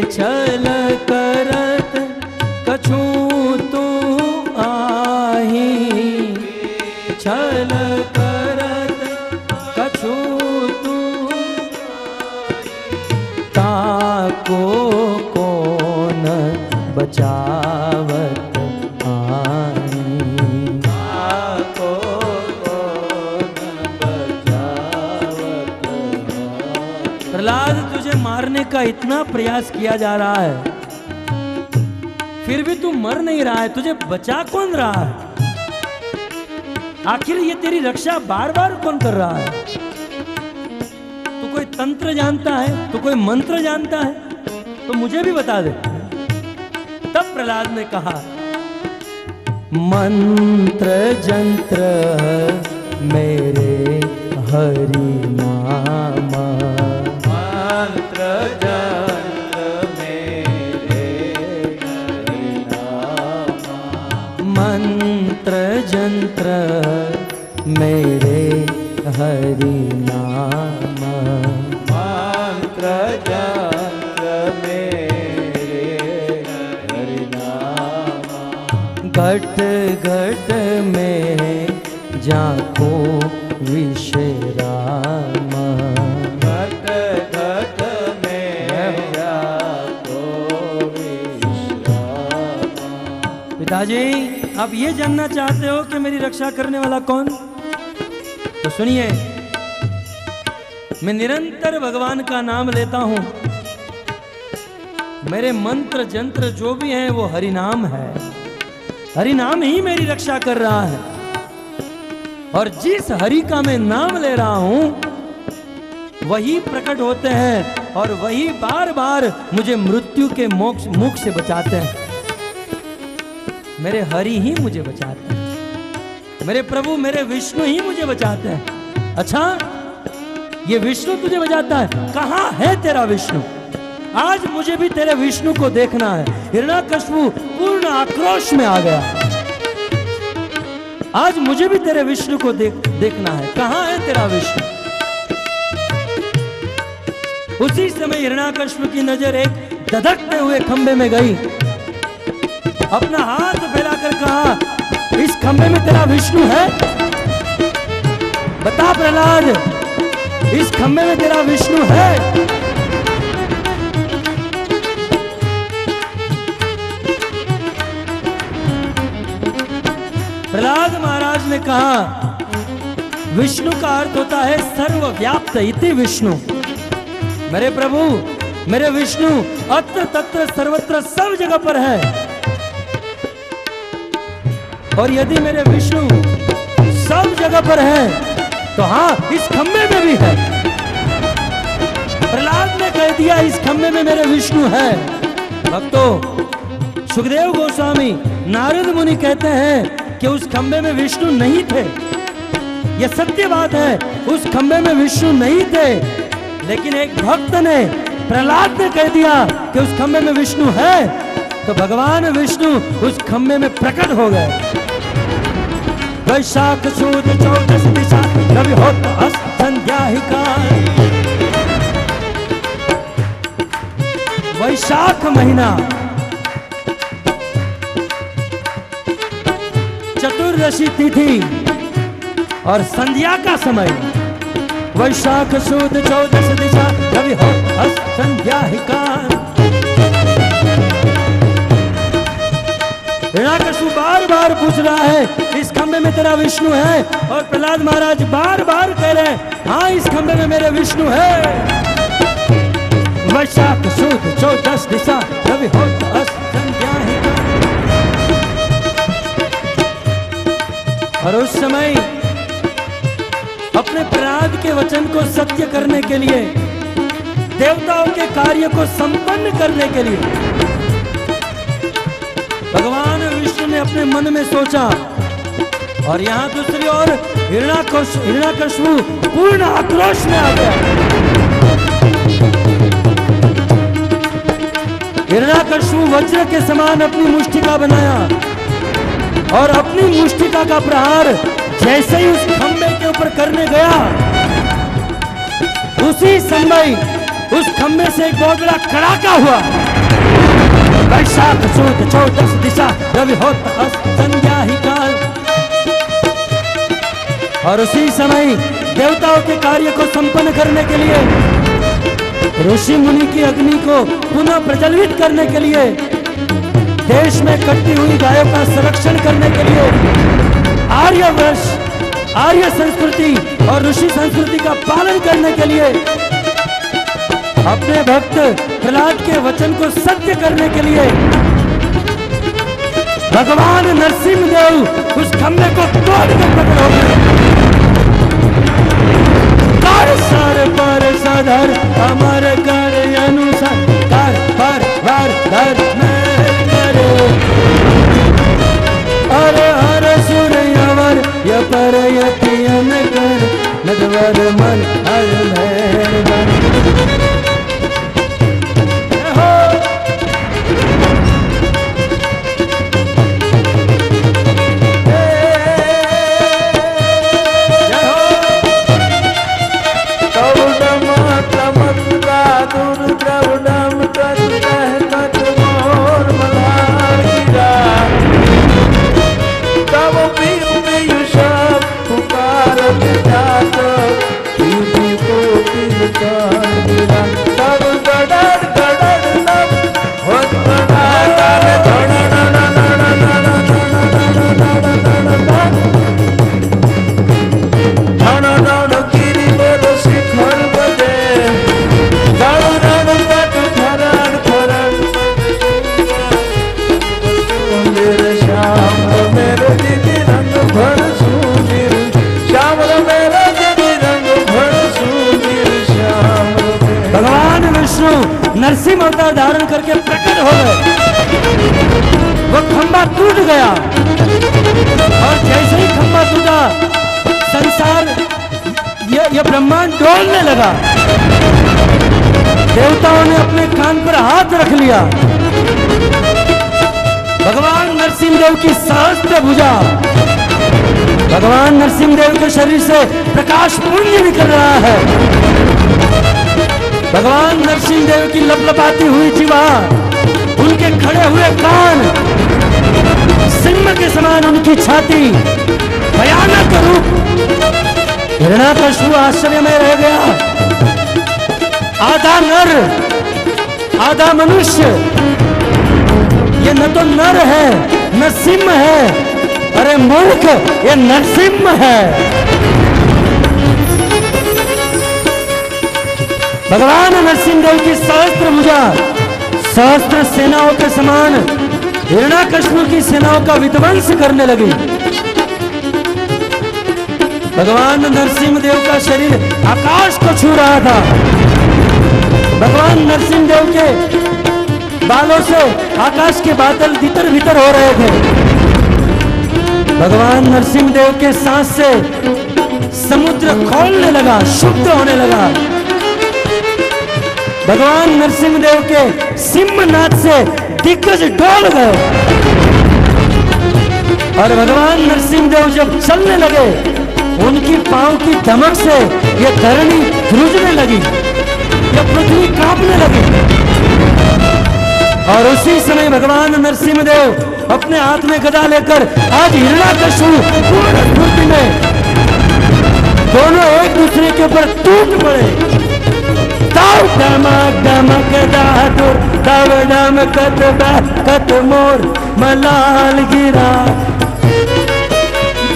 छल करत कछु तू आही, छल करत कछु तू ताको कौन बचावत प्रहलाद, तुझे मारने का इतना प्रयास किया जा रहा है, फिर भी तू मर नहीं रहा है। तुझे बचा कौन रहा है? आखिर ये तेरी रक्षा बार बार कौन कर रहा है? तू कोई तंत्र जानता है, तू कोई मंत्र जानता है, तो मुझे भी बता दे। तब प्रहलाद ने कहा, मंत्र जंत्र मेरे हरि नाम, मंत्र जंत्र मेरे हरि नाम, मंत्र जंत्र मेरे हरि नाम, मंत्र जंत्र मेरे हरि नाम, घट घट में जाको विश्राम, घट घट में जाको विश्राम। पिताजी, आप ये जानना चाहते हो कि मेरी रक्षा करने वाला कौन? तो सुनिए, मैं निरंतर भगवान का नाम लेता हूं। मेरे मंत्र जंत्र जो भी हैं वो हरि नाम है। हरि नाम ही मेरी रक्षा कर रहा है, और जिस हरि का मैं नाम ले रहा हूं वही प्रकट होते हैं और वही बार बार मुझे मृत्यु के मुख से बचाते हैं। मेरे हरि ही मुझे बचाते हैं, मेरे प्रभु मेरे विष्णु ही मुझे बचाते हैं। अच्छा, ये विष्णु तुझे बचाता है? कहां है तेरा विष्णु? आज मुझे भी तेरे विष्णु को देखना है। हिरण्याकश्यप पूर्ण आक्रोश में आ गया। आज मुझे भी तेरे विष्णु को देखना है। कहां है तेरा विष्णु? उसी समय हिरण्याकश्यप की नजर एक धधकते हुए खंबे में गई। अपना हाथ फैलाकर कहा, इस खंबे में तेरा विष्णु है? बता प्रहलाद, इस खंबे में तेरा विष्णु है? प्रहलाद महाराज ने कहा, विष्णु का अर्थ होता है सर्वव्याप्त इति विष्णु। मेरे प्रभु मेरे विष्णु अत्र तत्र सर्वत्र सब जगह पर है। और यदि मेरे विष्णु सब जगह पर है तो हाँ, इस खंबे में भी है। प्रहलाद ने कह दिया इस खंबे में मेरे विष्णु है। भक्तों, सुखदेव गोस्वामी, नारद मुनि कहते हैं कि उस खंबे में विष्णु नहीं थे। यह सत्य बात है, उस खंबे में विष्णु नहीं थे, लेकिन एक भक्त ने, प्रहलाद ने कह दिया कि उस खंबे में विष्णु है, तो भगवान विष्णु उस खंबे में प्रकट हो गए। वैशाख सुद 14 दिशा रवि होत अस्त संध्या ही काल। वैशाख महीना, चतुर्दशी तिथि और संध्या का समय। वैशाख सुद 14 दिशा रवि होत अस्त संध्या ही काल। हिरण्याकश्यप बार बार पूछ रहा है इस खंबे में तेरा विष्णु है, और प्रहलाद महाराज बार बार कह रहे हैं हाँ, इस खंबे में मेरे विष्णु है। वैशाख सुद 14 दिशा रवि होत अस्त संध्या ही काल। और उस समय अपने प्रहलाद के वचन को सत्य करने के लिए, देवताओं के कार्य को संपन्न करने के लिए भगवान विष्णु ने अपने मन में सोचा। और यहाँ दूसरी ओर हिरण्याकश्यप पूर्ण आक्रोश में आ गया। हिरण्याकश्यप वज्र के समान अपनी मुष्टिका बनाया और अपनी मुष्टिका का प्रहार जैसे ही उस खंबे के ऊपर करने गया, उसी समय उस खंबे से एक बहुत बड़ा कड़ाका हुआ। वैशाख सुद 14 दिशा रवि होत अस्त संध्या ही काल। और उसी समय देवताओं के कार्य को संपन्न करने के लिए, ऋषि मुनि की अग्नि को पुनः प्रज्वलित करने के लिए, देश में कटती हुई गायों का संरक्षण करने के लिए, आर्यवर्ष, आर्य संस्कृति और ऋषि संस्कृति का पालन करने के लिए, अपने भक्त प्रहलाद के वचन को सत्य करने के लिए भगवान नरसिंहदेव उस खंबे को तोड़ कर प्रकट हो गए। कर सर पर सधर अमर कर अनुसार, कर पर वार धर में करे। हर हर सुर अवर य पर यतियन कर, नदवर मन हर मेहरबान। नरसिंह अवतार धारण करके प्रकट हो गए। वो खंबा टूट गया और जैसे ही खंबा टूटा, संसार, ये ब्रह्मांड डोलने लगा। देवताओं ने अपने कान पर हाथ रख लिया। भगवान नरसिंहदेव की सहस्त्र भुजा, भगवान नरसिंहदेव के शरीर से प्रकाश पुंज निकल रहा है। भगवान नरसिंहदेव की लपलपाती हुई जीवा, उनके खड़े हुए कान, सिंह के समान उनकी छाती, भयानक रूप। हिरण्याकश्यप आश्चर्य में रह गया। आधा नर आधा मनुष्य, ये न तो नर है न सिंह है। अरे मूर्ख, ये नरसिंह है। भगवान नरसिंहदेव की सहस्त्र भुजा, सहस्त्र सेनाओं के समान हिरण्याकश्यप की सेनाओं का विध्वंस करने लगी। भगवान नरसिंहदेव का शरीर आकाश को छू रहा था। भगवान नरसिंहदेव के बालों से आकाश के बादल भीतर भीतर हो रहे थे। भगवान नरसिंहदेव के सांस से समुद्र खोलने लगा, शुद्ध होने लगा। भगवान नरसिंहदेव के सिंहनाद से दिग्गज डोल गए और भगवान नरसिंहदेव जब चलने लगे, उनकी पांव की धमक से यह धरणी ध्रुजने लगी, यह पृथ्वी कांपने लगी। और उसी समय भगवान नरसिंहदेव अपने हाथ में गदा लेकर आज हिरण्याकश्यप पूर्ण स्फूर्ति में दोनों एक दूसरे के ऊपर टूट पड़े। ताव डमक डमक दादुर तव डमकत कत मोर मलाल गिरा,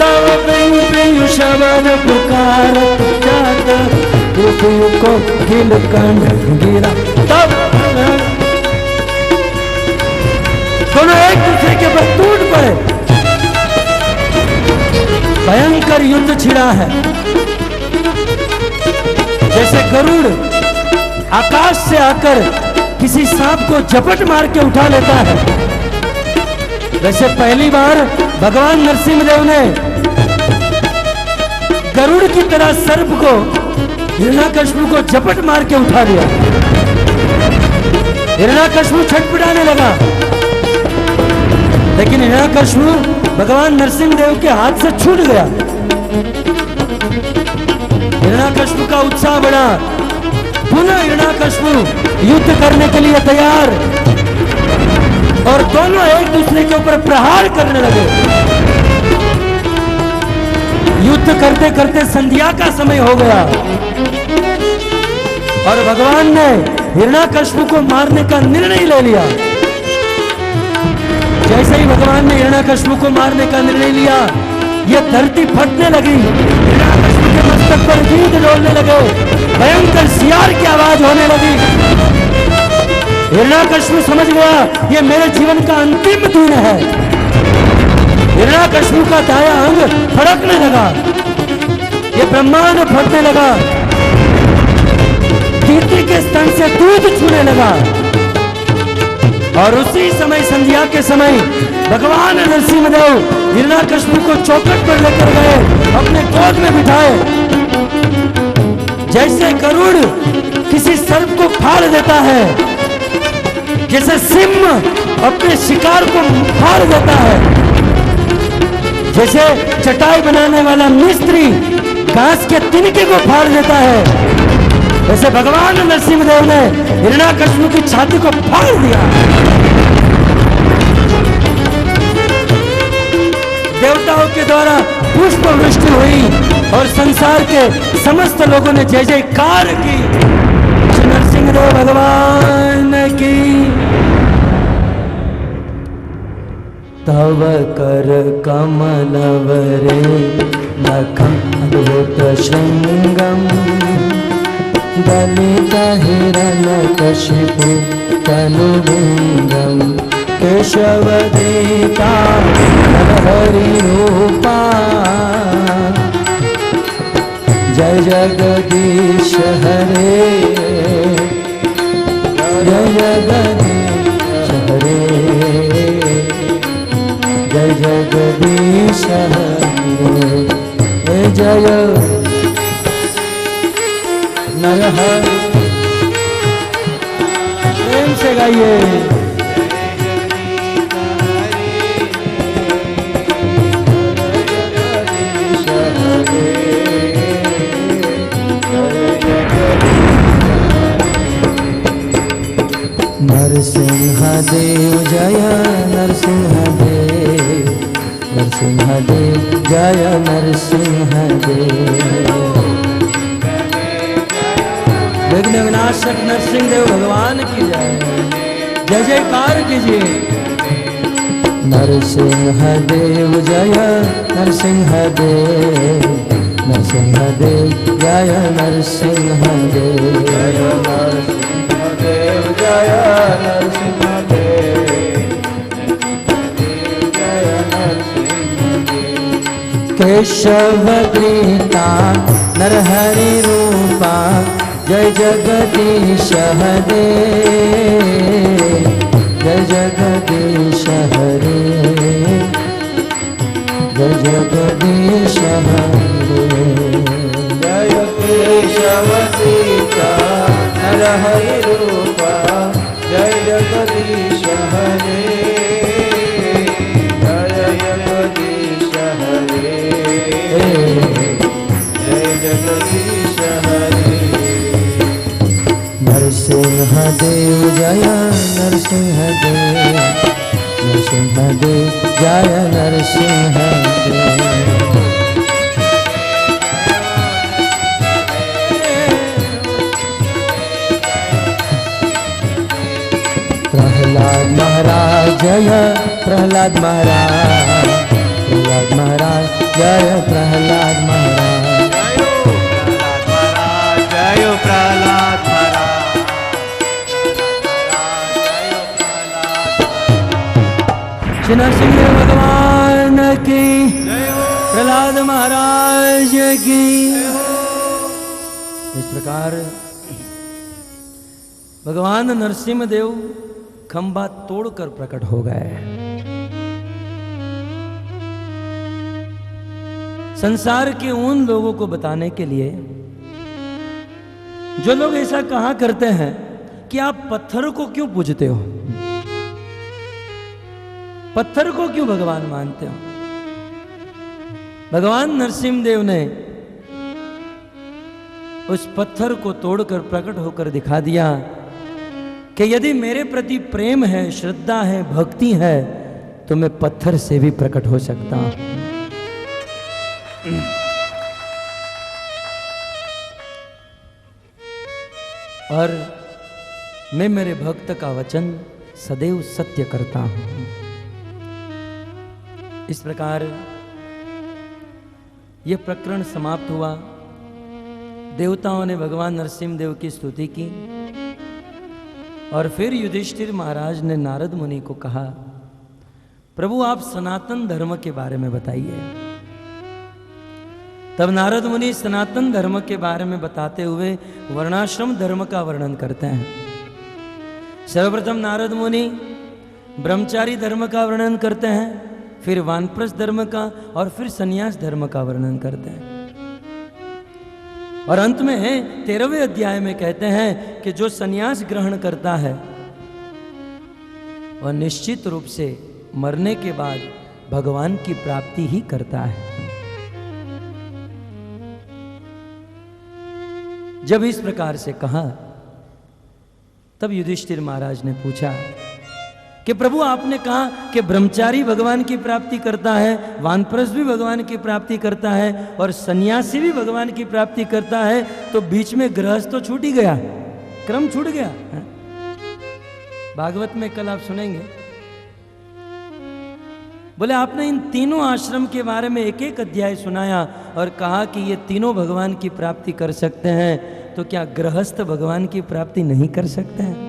तव पियु पियु शब्द पुकारत जात पियु को गिलकंठ गिरा। तब दोनों एक दूसरे के ऊपर टूट पड़े। भयंकर युद्ध छिड़ा है। जैसे गरुड़ आकाश से आकर किसी सांप को झपट मार के उठा लेता है, वैसे पहली बार भगवान नरसिंहदेव ने गरुड़ की तरह सर्प को, हिरण्याकश्यप को झपट मार के उठा लिया। हिरण्याकश्यप छटपटाने लगा, लेकिन हिरण्याकश्यप भगवान नरसिंहदेव के हाथ से छूट गया। हिरण्याकश्यप का उत्साह बढ़ा। पुनः हिरण्याकश्यप युद्ध करने के लिए तैयार और दोनों एक दूसरे के ऊपर प्रहार करने लगे। युद्ध करते करते संध्या का समय हो गया और भगवान ने हिरण्याकश्यप को मारने का निर्णय ले लिया। जैसे ही भगवान ने हिरण्याकश्यप को मारने का निर्णय लिया, यह धरती फटने लगी। हिरण्याकश्यप के मस्तक पर गीत डोलने लगे, भयंकर सियार की आवाज होने लगी। हिरण्याकश्यप समझ गया यह मेरे जीवन का अंतिम दिन है। हिरण्याकश्यप का दायां अंग फड़कने लगा, यह ब्रह्मांड फटने लगा, कीर्ति के स्तन से दूध छूने लगा। और उसी समय संध्या के समय भगवान नरसिंहदेव हिरण्याकश्यप को चौखट पर लेकर गए, अपने गोद में बिठाए। जैसे गरुड़ किसी सर्प को फाड़ देता है, जैसे सिंह अपने शिकार को फाड़ देता है, जैसे चटाई बनाने वाला मिस्त्री घास के तिनके को फाड़ देता है, वैसे भगवान नरसिंहदेव ने हिरण्याकश्यप की छाती को फाड़ दिया। देवताओं के द्वारा पुष्प वृष्टि हुई और संसार के समस्त लोगों ने जय जयकार की। नरसिंहदेव भगवान की। तव कर कमलवरे नखम अद्भुत श्रृंगम दलित हिरण्यकशिपु तनुबिंदम केशवदेता हरि रूपा जय जगदीश हरे जय जगदीश हरे जय जगदीश हरे जय नरहर। प्रेम से गाइए। नरसिंहदेव जय नरसिंहदेव नरसिंहदेव जय नरसिंहदेव। विघ्न विनाशक नरसिंहदेव भगवान की जय। जय जयकार कीजिए। नरसिंहदेव जय नरसिंहदेव नरसिंहदेव जय नरसिंहदेव जय नरसिंहदेव जय नरसिंहदेव केशव गीता नरहरि रूपा जय जगदीश हरे जय जगदीश हरे जय जगदीश हरे जय केशव गीता नरहरि रूपा जय जगदीश हरे जय जगदीश हरे जय जगदीश हरे नरसिंह देव जय नरसिंह देव नरसिंह देव जय नरसिंह देव प्रहलाद महाराज जय प्रहलाद महाराज प्रहलाद महाराज जय प्रहलाद महाराज जय प्रहलाद महाराज श्री नरसिंह भगवान की प्रहलाद महाराज की। इस प्रकार भगवान नरसिंह देव खंभा तोड़कर प्रकट हो गए। संसार के उन लोगों को बताने के लिए जो लोग ऐसा कहा करते हैं कि आप पत्थर को क्यों पूजते हो, पत्थर को क्यों भगवान मानते हो। भगवान नरसिंह देव ने उस पत्थर को तोड़कर प्रकट होकर दिखा दिया कि यदि मेरे प्रति प्रेम है, श्रद्धा है, भक्ति है तो मैं पत्थर से भी प्रकट हो सकता हूं। और मैं मेरे भक्त का वचन सदैव सत्य करता हूं। इस प्रकार यह प्रकरण समाप्त हुआ। देवताओं ने भगवान नरसिंह देव की स्तुति की और फिर युधिष्ठिर महाराज ने नारद मुनि को कहा, प्रभु आप सनातन धर्म के बारे में बताइए। तब नारद मुनि सनातन धर्म के बारे में बताते हुए वर्णाश्रम धर्म का वर्णन करते हैं। सर्वप्रथम नारद मुनि ब्रह्मचारी धर्म का वर्णन करते हैं, फिर वानप्रस्थ धर्म का और फिर संन्यास धर्म का वर्णन करते हैं। और अंत में 13वें अध्याय में कहते हैं कि जो संन्यास ग्रहण करता है वह निश्चित रूप से मरने के बाद भगवान की प्राप्ति ही करता है। जब इस प्रकार से कहा तब युधिष्ठिर महाराज ने पूछा कि प्रभु आपने कहा कि ब्रह्मचारी भगवान की प्राप्ति करता है, वानप्रस्थ भी भगवान की प्राप्ति करता है और सन्यासी भी भगवान की प्राप्ति करता है, तो बीच में गृहस्थ तो छूट ही गया, क्रम छूट गया है? भागवत में कल आप सुनेंगे। बोले आपने इन तीनों आश्रम के बारे में एक एक अध्याय सुनाया और कहा कि ये तीनों भगवान की प्राप्ति कर सकते हैं, तो क्या गृहस्थ भगवान की प्राप्ति नहीं कर सकते हैं?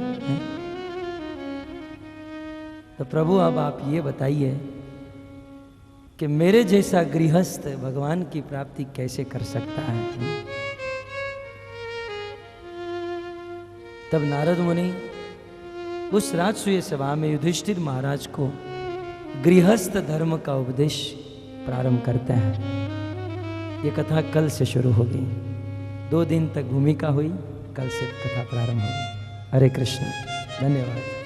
तो प्रभु अब आप ये बताइए कि मेरे जैसा गृहस्थ भगवान की प्राप्ति कैसे कर सकता है? तब नारद मुनि उस राजसूय सभा में युधिष्ठिर महाराज को गृहस्थ धर्म का उपदेश प्रारंभ करते हैं। ये कथा कल से शुरू होगी, 2 दिन तक भूमिका हुई, कल से कथा प्रारंभ होगी। हरे कृष्ण, धन्यवाद।